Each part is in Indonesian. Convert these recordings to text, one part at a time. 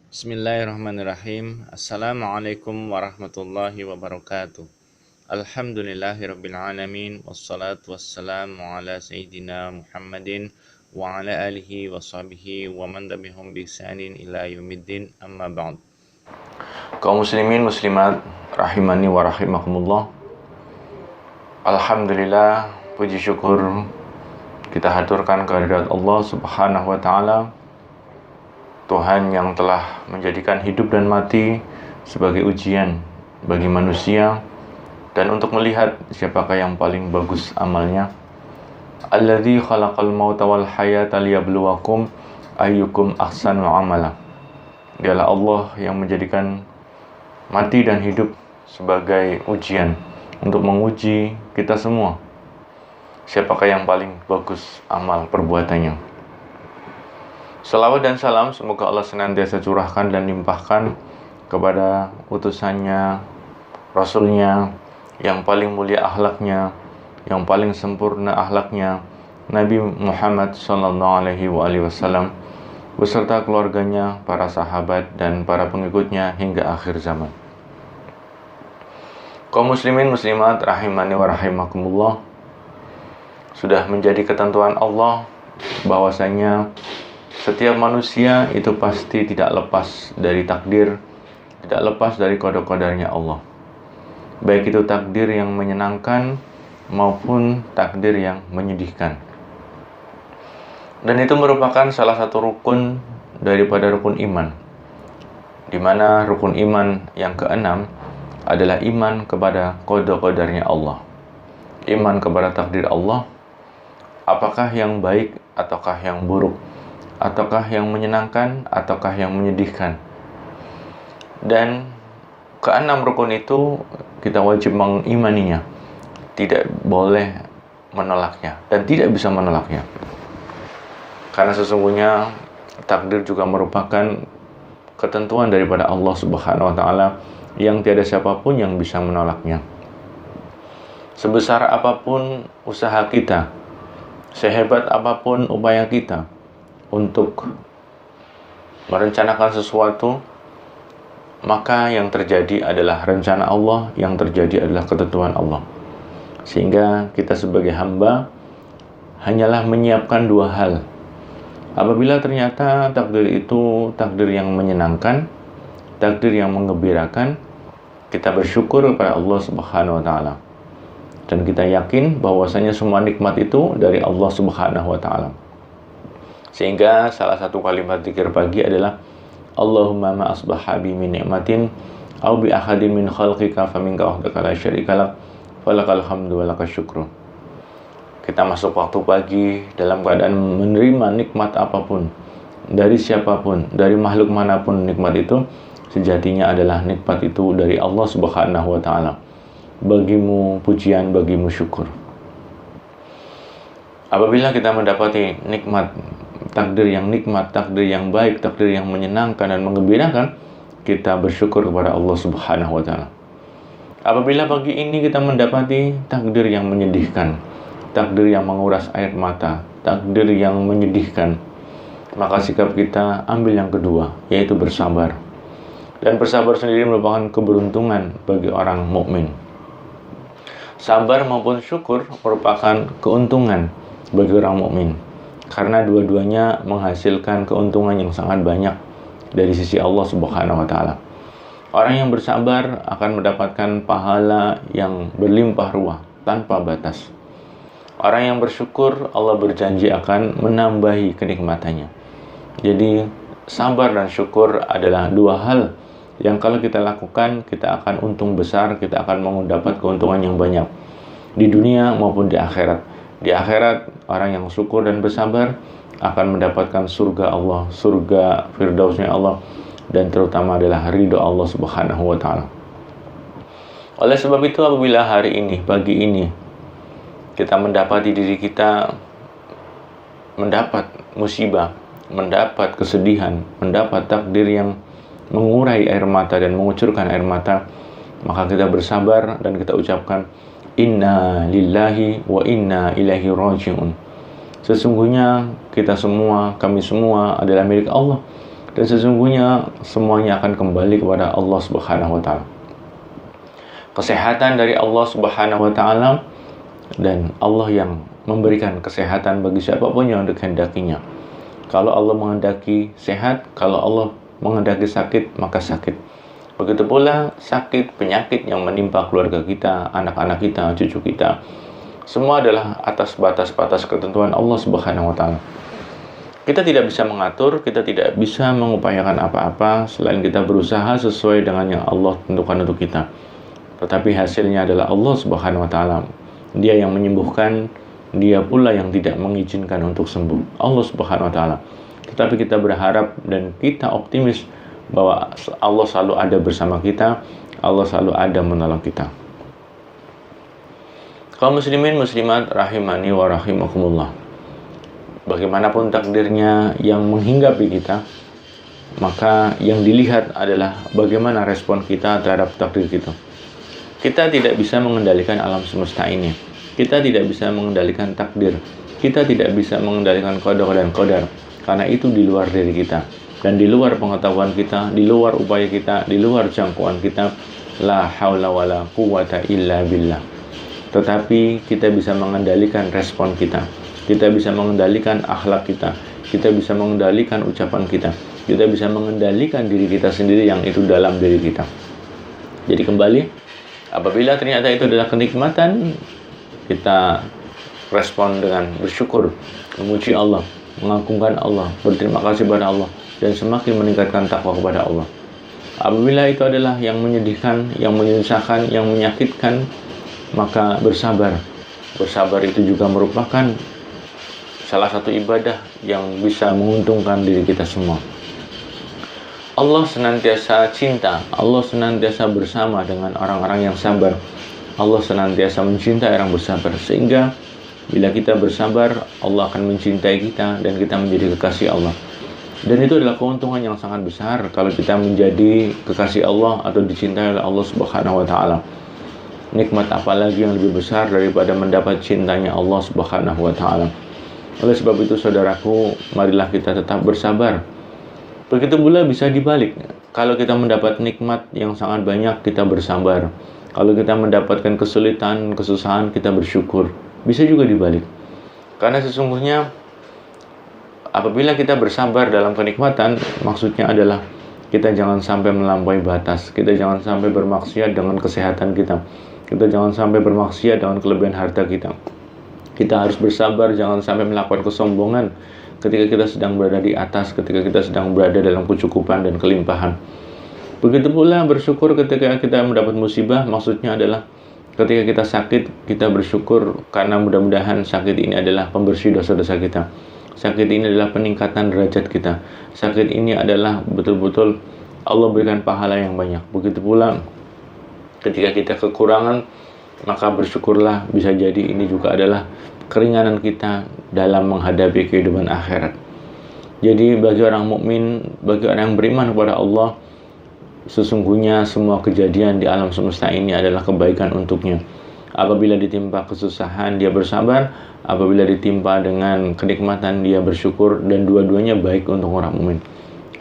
Bismillahirrahmanirrahim. Assalamualaikum warahmatullahi wabarakatuh. Alhamdulillahirabbil alamin wassalatu wassalamu ala sayyidina Muhammadin wa ala alihi wa sahbihi wa man tabi'ahum bi ihsanin ila yaumiddin, amma ba'd. Kaum muslimin muslimat rahimani wa rahimakumullah. Alhamdulillah, puji syukur kita haturkan kehadirat Allah Subhanahu wa taala, Tuhan yang telah menjadikan hidup dan mati sebagai ujian bagi manusia dan untuk melihat siapakah yang paling bagus amalnya. Alladzi khalaqal mauta wal hayata liyabluwakum ayyukum ahsanu amala. Dialah Allah yang menjadikan mati dan hidup sebagai ujian untuk menguji kita semua. Siapakah yang paling bagus amal perbuatannya. Salawat dan salam semoga Allah senantiasa curahkan dan limpahkan kepada utusannya, Rasulnya, yang paling mulia akhlaknya, yang paling sempurna akhlaknya, Nabi Muhammad SAW, beserta keluarganya, para sahabat, dan para pengikutnya hingga akhir zaman. Kaum muslimin muslimat rahimani wa rahimakumullah, sudah menjadi ketentuan Allah bahwasanya setiap manusia itu pasti tidak lepas dari takdir, tidak lepas dari qada-qadarnya Allah. Baik itu takdir yang menyenangkan maupun takdir yang menyedihkan. Dan itu merupakan salah satu rukun daripada rukun iman, di mana rukun iman yang keenam adalah iman kepada qada-qadarnya Allah. Iman kepada takdir Allah, apakah yang baik ataukah yang buruk, ataukah yang menyenangkan ataukah yang menyedihkan. Dan keenam rukun itu kita wajib mengimaninya, tidak boleh menolaknya dan tidak bisa menolaknya, karena sesungguhnya takdir juga merupakan ketentuan daripada Allah Subhanahu wa taala yang tiada siapapun yang bisa menolaknya. Sebesar apapun usaha kita, sehebat apapun upaya kita untuk merencanakan sesuatu, maka yang terjadi adalah rencana Allah, yang terjadi adalah ketentuan Allah. Sehingga kita sebagai hamba hanyalah menyiapkan dua hal. Apabila ternyata takdir itu takdir yang menyenangkan, takdir yang menggembirakan, kita bersyukur kepada Allah Subhanahu wa taala. Dan kita yakin bahwasanya semua nikmat itu dari Allah Subhanahu wa taala. Sehingga salah satu kalimat zikir pagi adalah Allahumma ma asbaha bi min ni'matin aw bi ahadin min khalqika faminka wahdaka la syarika lak falakal hamdu wa lakas syukru. Kita masuk waktu pagi dalam keadaan menerima nikmat apapun dari siapapun, dari makhluk manapun. Nikmat itu sejatinya adalah nikmat itu dari Allah Subhanahu wa taala. Bagimu pujian, bagimu syukur. Apabila kita mendapati nikmat, takdir yang nikmat, takdir yang baik, takdir yang menyenangkan dan menggembirakan, kita bersyukur kepada Allah Subhanahu wa taala. Apabila pagi ini kita mendapati takdir yang menyedihkan, takdir yang menguras air mata, takdir yang menyedihkan, maka sikap kita ambil yang kedua, yaitu bersabar. Dan bersabar sendiri merupakan keberuntungan bagi orang mukmin. Sabar maupun syukur merupakan keuntungan bagi orang mukmin, karena dua-duanya menghasilkan keuntungan yang sangat banyak dari sisi Allah Subhanahu wa taala. Orang yang bersabar akan mendapatkan pahala yang berlimpah ruah tanpa batas. Orang yang bersyukur, Allah berjanji akan menambahi kenikmatannya. Jadi sabar dan syukur adalah dua hal yang kalau kita lakukan, kita akan untung besar, kita akan mendapat keuntungan yang banyak di dunia maupun di akhirat. Di akhirat, orang yang syukur dan bersabar akan mendapatkan surga Allah, surga firdausnya Allah, dan terutama adalah ridho Allah Subhanahu wa taala. Oleh sebab itu, apabila hari ini, pagi ini, kita mendapati diri kita mendapat musibah, mendapat kesedihan, mendapat takdir yang mengurai air mata dan mengucurkan air mata, maka kita bersabar dan kita ucapkan inna lillahi wa inna ilaihi raji'un. Sesungguhnya kita semua, kami semua adalah milik Allah Dan sesungguhnya semuanya akan kembali kepada Allah Subhanahu wa taala. Kesehatan dari Allah Subhanahu wa taala, dan Allah yang memberikan kesehatan bagi siapapun yang dikehendakinya. Kalau Allah menghendaki sehat, kalau Allah menghendaki sakit, maka sakit. Begitu pula sakit, penyakit yang menimpa keluarga kita, anak-anak kita, cucu kita, semua adalah atas batas-batas ketentuan Allah Subhanahu wa taala. Kita tidak bisa mengatur, kita tidak bisa mengupayakan apa-apa selain kita berusaha sesuai dengan yang Allah tentukan untuk kita. Tetapi hasilnya adalah Allah Subhanahu wa taala. Dia yang menyembuhkan, Dia pula yang tidak mengizinkan untuk sembuh. Allah Subhanahu wa taala. Tetapi kita berharap dan kita optimis bahwa Allah selalu ada bersama kita, Allah selalu ada menolong kita. Kaum muslimin muslimat rahimani wa rahimakumullah. Bagaimanapun takdirnya yang menghinggapi kita, maka yang dilihat adalah bagaimana respon kita terhadap takdir kita. Kita tidak bisa mengendalikan alam semesta ini. Kita tidak bisa mengendalikan takdir. Kita tidak bisa mengendalikan qada dan qadar. Karena itu di luar diri kita. Dan di luar pengetahuan kita, di luar upaya kita, di luar jangkauan kita. La haula wa la quwata illa billah. Tetapi kita bisa mengendalikan respon kita. Kita bisa mengendalikan akhlak kita. Kita bisa mengendalikan ucapan kita. Kita bisa mengendalikan diri kita sendiri yang itu dalam diri kita. Jadi kembali, apabila ternyata itu adalah kenikmatan, kita respon dengan bersyukur, memuji Allah, mengagungkan Allah, berterima kasih kepada Allah, dan semakin meningkatkan takwa kepada Allah. Apabila itu adalah yang menyedihkan, yang menyusahkan, yang menyakitkan, maka bersabar. Bersabar itu juga merupakan salah satu ibadah yang bisa menguntungkan diri kita semua. Allah senantiasa cinta, Allah senantiasa bersama dengan orang-orang yang sabar. Allah senantiasa mencintai orang bersabar, sehingga bila kita bersabar, Allah akan mencintai kita dan kita menjadi kekasih Allah. Dan itu adalah keuntungan yang sangat besar kalau kita menjadi kekasih Allah atau dicintai oleh Allah Subhanahu wa taala. Nikmat apa lagi yang lebih besar daripada mendapat cintanya Allah Subhanahu wa taala. Oleh sebab itu saudaraku, marilah kita tetap bersabar. Begitu pula bisa dibalik. Kalau kita mendapat nikmat yang sangat banyak, kita bersabar. Kalau kita mendapatkan kesulitan, kesusahan, kita bersyukur. Bisa juga dibalik. Karena sesungguhnya apabila kita bersabar dalam kenikmatan, maksudnya adalah kita jangan sampai melampaui batas. Kita jangan sampai bermaksiat dengan kesehatan kita. Kita jangan sampai bermaksiat dengan kelebihan harta kita. Kita harus bersabar, jangan sampai melakukan kesombongan ketika kita sedang berada di atas, ketika kita sedang berada dalam kecukupan dan kelimpahan. Begitu pula bersyukur ketika kita mendapat musibah, maksudnya adalah ketika kita sakit, kita bersyukur karena mudah-mudahan sakit ini adalah pembersih dosa-dosa kita. Sakit ini adalah peningkatan derajat kita. Sakit ini adalah betul-betul Allah berikan pahala yang banyak. Begitu pula ketika kita kekurangan, maka bersyukurlah, bisa jadi ini juga adalah keringanan kita dalam menghadapi kehidupan akhirat. Jadi bagi orang mukmin, bagi orang yang beriman kepada Allah, sesungguhnya semua kejadian di alam semesta ini adalah kebaikan untuknya. Apabila ditimpa kesusahan, dia bersabar. Apabila ditimpa dengan kenikmatan, dia bersyukur. Dan dua-duanya baik untuk orang mukmin.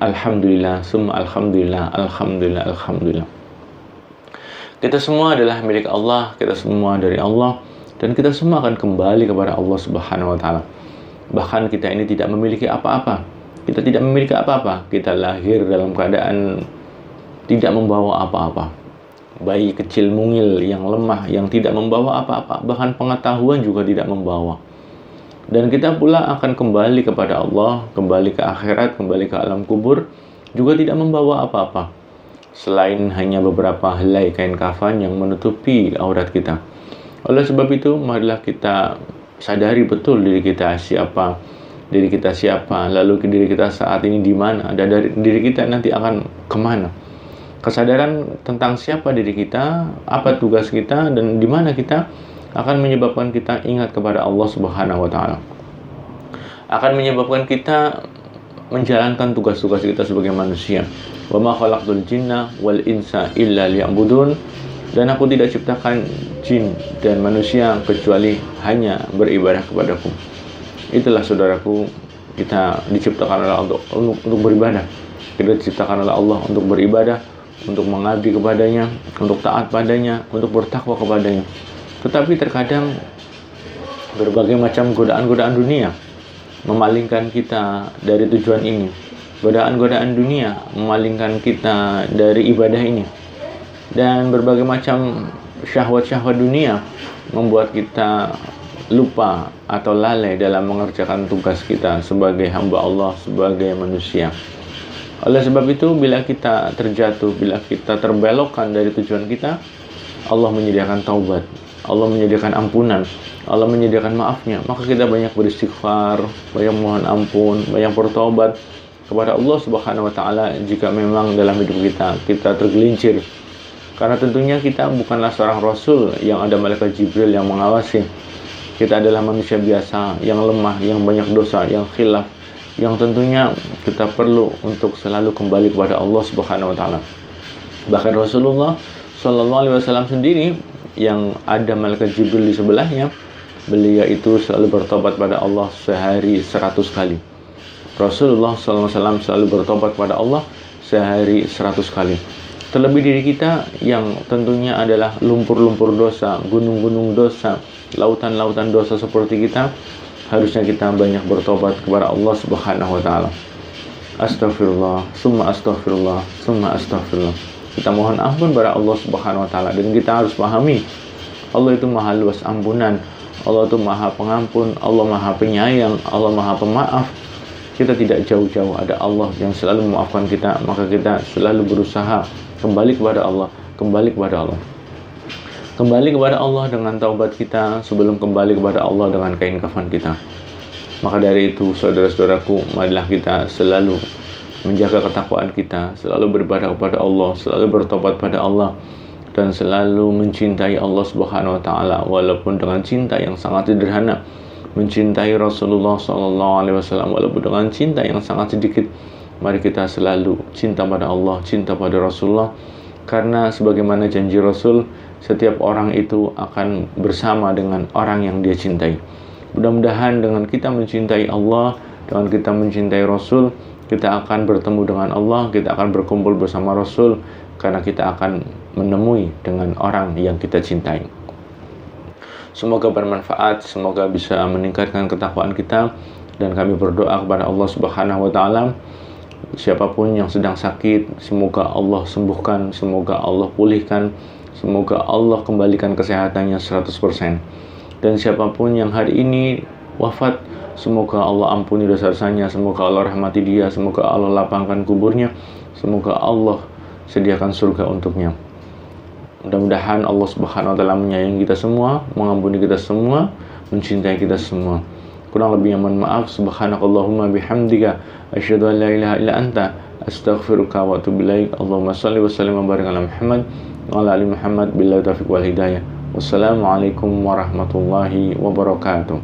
Alhamdulillah, summa alhamdulillah, alhamdulillah, alhamdulillah. Kita semua adalah milik Allah, kita semua dari Allah, dan kita semua akan kembali kepada Allah Subhanahu wa taala. Bahkan kita ini tidak memiliki apa-apa. Kita tidak memiliki apa-apa. Kita lahir dalam keadaan tidak membawa apa-apa. Bayi kecil mungil yang lemah, yang tidak membawa apa-apa, bahkan pengetahuan juga tidak membawa. Dan kita pula akan kembali kepada Allah, kembali ke akhirat, kembali ke alam kubur, juga tidak membawa apa-apa, selain hanya beberapa helai kain kafan yang menutupi aurat kita. Oleh sebab itu, marilah kita sadari betul diri kita siapa, lalu diri kita saat ini di mana, dan dari diri kita nanti akan kemana. Kesadaran tentang siapa diri kita, apa tugas kita, dan di mana kita akan menyebabkan kita ingat kepada Allah Subhanahu wa taala. Akan menyebabkan kita menjalankan tugas-tugas kita sebagai manusia. Wa ma khalaqtul jinna wal insa illa liya'budun. Dan aku tidak ciptakan jin dan manusia kecuali hanya beribadah kepadaku. Itulah saudaraku, kita diciptakan oleh Allah untuk beribadah. Kita diciptakan oleh Allah untuk beribadah, untuk mengabdi kepadanya, untuk taat padanya, untuk bertakwa kepadanya. Tetapi terkadang berbagai macam godaan-godaan dunia memalingkan kita dari tujuan ini. Godaan-godaan dunia memalingkan kita dari ibadah ini. Dan berbagai macam syahwat-syahwat dunia membuat kita lupa atau lalai dalam mengerjakan tugas kita sebagai hamba Allah, sebagai manusia. Oleh sebab itu, bila kita terjatuh, bila kita terbelokkan dari tujuan kita, Allah menyediakan taubat, Allah menyediakan ampunan, Allah menyediakan maafnya. Maka kita banyak beristighfar, banyak mohon ampun, banyak bertobat kepada Allah Subhanahu wa taala jika memang dalam hidup kita tergelincir. Karena tentunya kita bukanlah seorang rasul yang ada malaikat Jibril yang mengawasi. Kita adalah manusia biasa yang lemah, yang banyak dosa, yang khilaf, yang tentunya kita perlu untuk selalu kembali kepada Allah Subhanahu wa taala. Bahkan Rasulullah sallallahu alaihi wasallam sendiri yang ada malaikat Jibril di sebelahnya, beliau itu selalu bertobat pada Allah sehari 100 kali. Rasulullah sallallahu alaihi wasallam selalu bertobat pada Allah sehari 100 kali. Terlebih diri kita yang tentunya adalah lumpur-lumpur dosa, gunung-gunung dosa, lautan-lautan dosa seperti kita, harusnya kita banyak bertobat kepada Allah Subhanahu wa taala. Astaghfirullah, summa astaghfirullah, summa astaghfirullah. Kita mohon ampun kepada Allah Subhanahu wa taala, dan kita harus pahami Allah itu Maha luas ampunan, Allah itu Maha pengampun, Allah Maha penyayang, Allah Maha pemaaf. Kita tidak jauh-jauh ada Allah yang selalu memaafkan kita, maka kita selalu berusaha kembali kepada Allah, kembali kepada Allah. Kembali kepada Allah dengan taubat kita sebelum kembali kepada Allah dengan kain kafan kita. Maka dari itu, saudara-saudaraku, marilah kita selalu menjaga ketakwaan kita, selalu beribadah kepada Allah, selalu bertobat pada Allah, dan selalu mencintai Allah Subhanahu wa taala walaupun dengan cinta yang sangat sederhana. Mencintai Rasulullah sallallahu alaihi wasallam walaupun dengan cinta yang sangat sedikit. Mari kita selalu cinta pada Allah, cinta pada Rasulullah, karena sebagaimana janji Rasul, setiap orang itu akan bersama dengan orang yang dia cintai. Mudah-mudahan dengan kita mencintai Allah, dengan kita mencintai Rasul, kita akan bertemu dengan Allah, kita akan berkumpul bersama Rasul, karena kita akan menemui dengan orang yang kita cintai. Semoga bermanfaat, semoga bisa meningkatkan ketakwaan kita, dan kami berdoa kepada Allah Subhanahu wa taala, siapapun yang sedang sakit, semoga Allah sembuhkan, semoga Allah pulihkan, semoga Allah kembalikan kesehatannya 100%. Dan siapapun yang hari ini wafat, semoga Allah ampuni dosa-dosanya, semoga Allah rahmati dia, semoga Allah lapangkan kuburnya, semoga Allah sediakan surga untuknya. Mudah-mudahan Allah Subhanahu wa taala menyayangi kita semua, mengampuni kita semua, mencintai kita semua. Kurang lebihnya mohon maaf. Subhanakallahumma bihamdika asyhadu an la ilaha illa anta astaghfiruka wa atubu ilaik. Allahumma shalli wa sallim wa barik ala Muhammad wa ala ali Muhammad billahi taufiq wal hidayah. Wassalamualaikum warahmatullahi wabarakatuh.